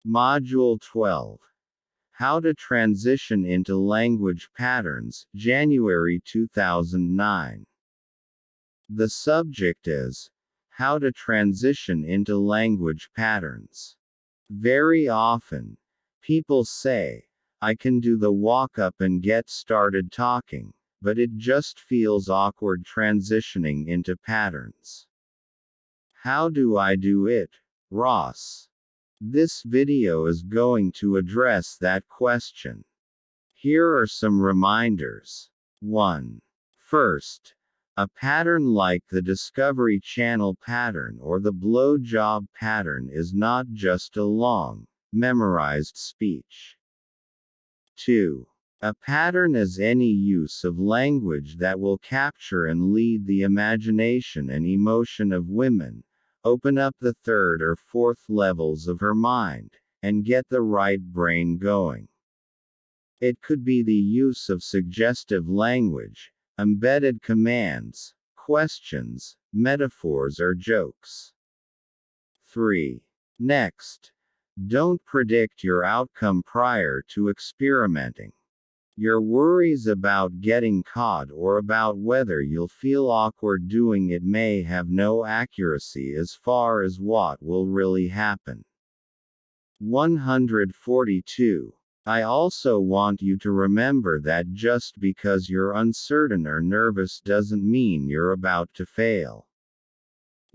Module 12. How to Transition into Language Patterns, January 2009. The subject is How to Transition into Language Patterns. Very often, people say, I can do the walk up and get started talking, but it just feels awkward transitioning into patterns. How do I do it, Ross? This video is going to address that question. Here are some reminders. 1. First, a pattern like the Discovery Channel pattern or the blowjob pattern is not just a long, memorized speech. 2. A pattern is any use of language that will capture and lead the imagination and emotion of women, open up the third or fourth levels of her mind, and get the right brain going. It could be the use of suggestive language, embedded commands, questions, metaphors or jokes. 3. Next, don't predict your outcome prior to experimenting. Your worries about getting caught or about whether you'll feel awkward doing it may have no accuracy as far as what will really happen. 142. I also want you to remember that just because you're uncertain or nervous doesn't mean you're about to fail.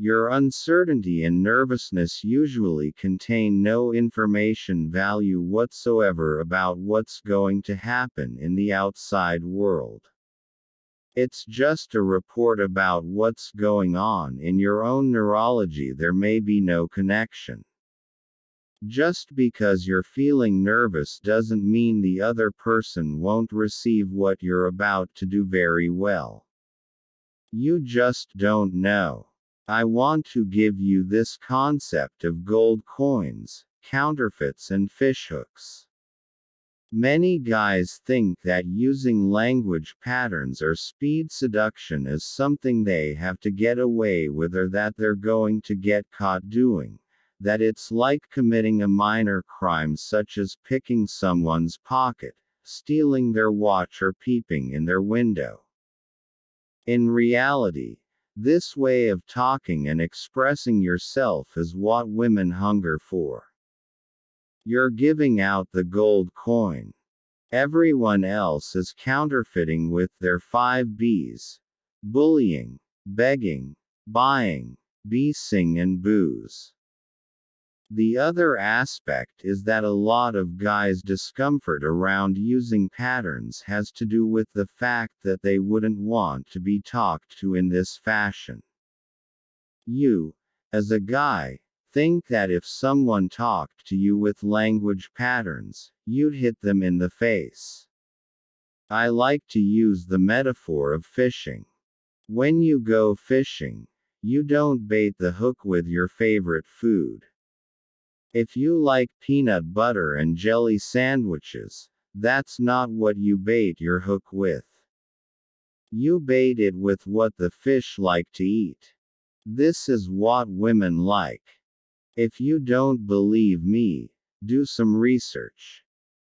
Your uncertainty and nervousness usually contain no information value whatsoever about what's going to happen in the outside world. It's just a report about what's going on in your own neurology. There may be no connection. Just because you're feeling nervous doesn't mean the other person won't receive what you're about to do very well. You just don't know. I want to give you this concept of gold coins, counterfeits and fishhooks. Many guys think that using language patterns or speed seduction is something they have to get away with or that they're going to get caught doing, that it's like committing a minor crime such as picking someone's pocket, stealing their watch or peeping in their window. In reality, this way of talking and expressing yourself is what women hunger for. You're giving out the gold coin. Everyone else is counterfeiting with their 5 Bs: bullying, begging, buying, beasing and booze. The other aspect is that a lot of guys' discomfort around using patterns has to do with the fact that they wouldn't want to be talked to in this fashion. You, as a guy, think that if someone talked to you with language patterns, you'd hit them in the face. I like to use the metaphor of fishing. When you go fishing, you don't bait the hook with your favorite food. If you like peanut butter and jelly sandwiches, that's not what you bait your hook with. You bait it with what the fish like to eat. This is what women like. If you don't believe me, do some research.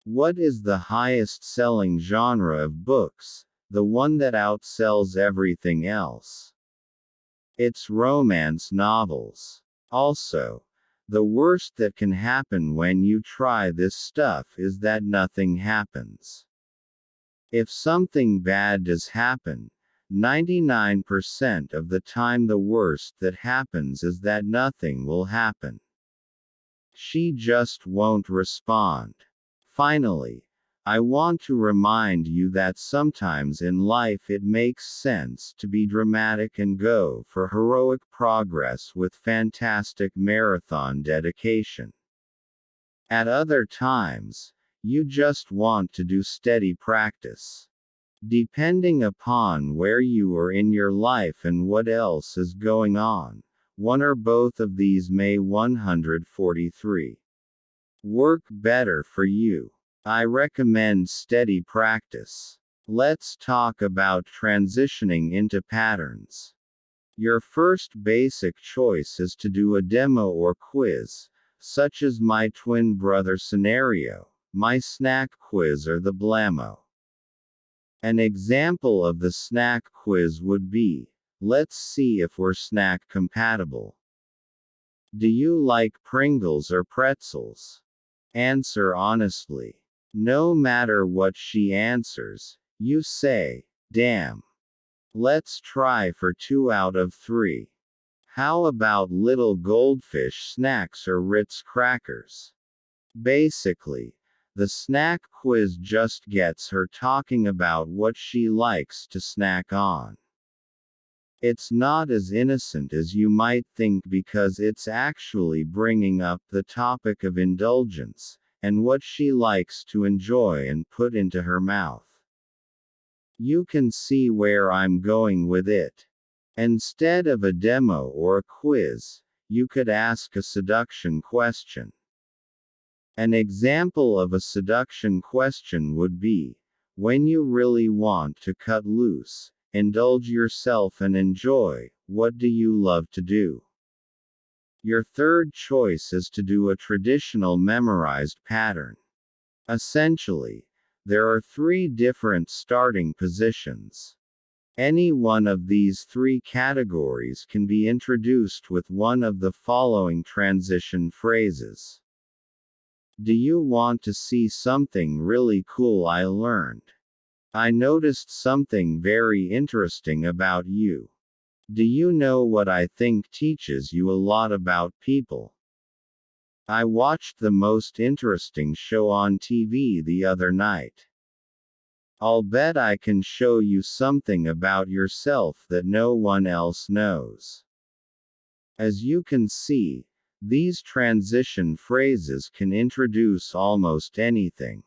What is the highest selling genre of books, the one that outsells everything else? It's romance novels. Also, the worst that can happen when you try this stuff is that nothing happens. If something bad does happen, 99% of the time the worst that happens is that nothing will happen. She just won't respond. Finally, I want to remind you that sometimes in life it makes sense to be dramatic and go for heroic progress with fantastic marathon dedication. At other times, you just want to do steady practice. Depending upon where you are in your life and what else is going on, one or both of these may 143 work better for you. I recommend steady practice. Let's talk about transitioning into patterns. Your first basic choice is to do a demo or quiz, such as my twin brother scenario, my snack quiz, or the blammo. An example of the snack quiz would be, let's see if we're snack compatible. Do you like Pringles or pretzels? Answer honestly. No matter what she answers, you say, damn. Let's try for 2 out of 3. How about little goldfish snacks or Ritz crackers? Basically, the snack quiz just gets her talking about what she likes to snack on. It's not as innocent as you might think because it's actually bringing up the topic of indulgence, and what she likes to enjoy and put into her mouth. You can see where I'm going with it. Instead of a demo or a quiz, you could ask a seduction question. An example of a seduction question would be, when you really want to cut loose, indulge yourself and enjoy, what do you love to do? Your third choice is to do a traditional memorized pattern. Essentially, there are 3 different starting positions. Any one of these 3 categories can be introduced with one of the following transition phrases. Do you want to see something really cool I learned? I noticed something very interesting about you. Do you know what I think teaches you a lot about people? I watched the most interesting show on TV the other night. I'll bet I can show you something about yourself that no one else knows. As you can see, these transition phrases can introduce almost anything.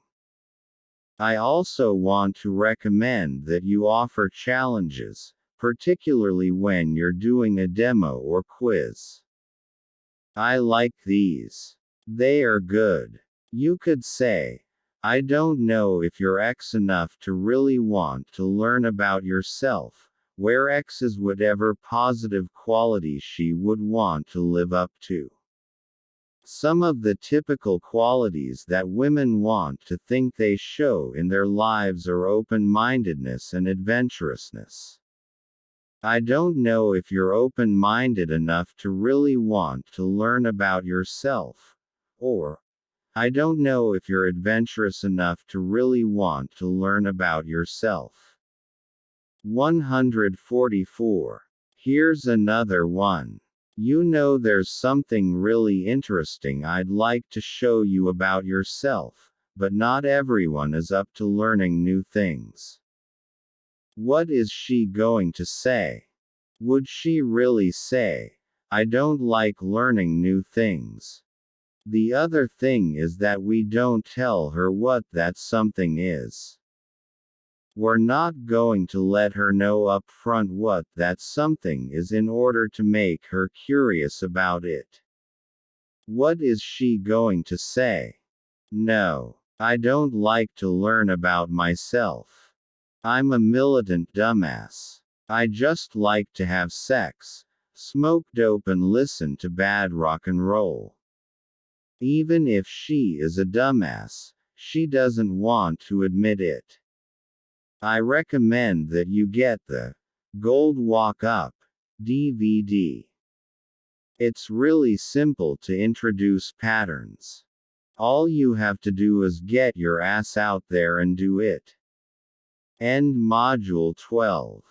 I also want to recommend that you offer challenges, particularly when you're doing a demo or quiz. I like these. They are good. You could say, I don't know if you're X enough to really want to learn about yourself, where X is whatever positive qualities she would want to live up to. Some of the typical qualities that women want to think they show in their lives are open-mindedness and adventurousness. I don't know if you're open-minded enough to really want to learn about yourself, or, I don't know if you're adventurous enough to really want to learn about yourself. 144. Here's another one. You know, there's something really interesting I'd like to show you about yourself, but not everyone is up to learning new things. What is she going to say? Would she really say, I don't like learning new things? The other thing is that we don't tell her what that something is. We're not going to let her know up front what that something is in order to make her curious about it. What is she going to say? No, I don't like to learn about myself. I'm a militant dumbass. I just like to have sex, smoke dope and listen to bad rock and roll. Even if she is a dumbass, she doesn't want to admit it. I recommend that you get the Gold Walk Up DVD. It's really simple to introduce patterns. All you have to do is get your ass out there and do it. End Module 12.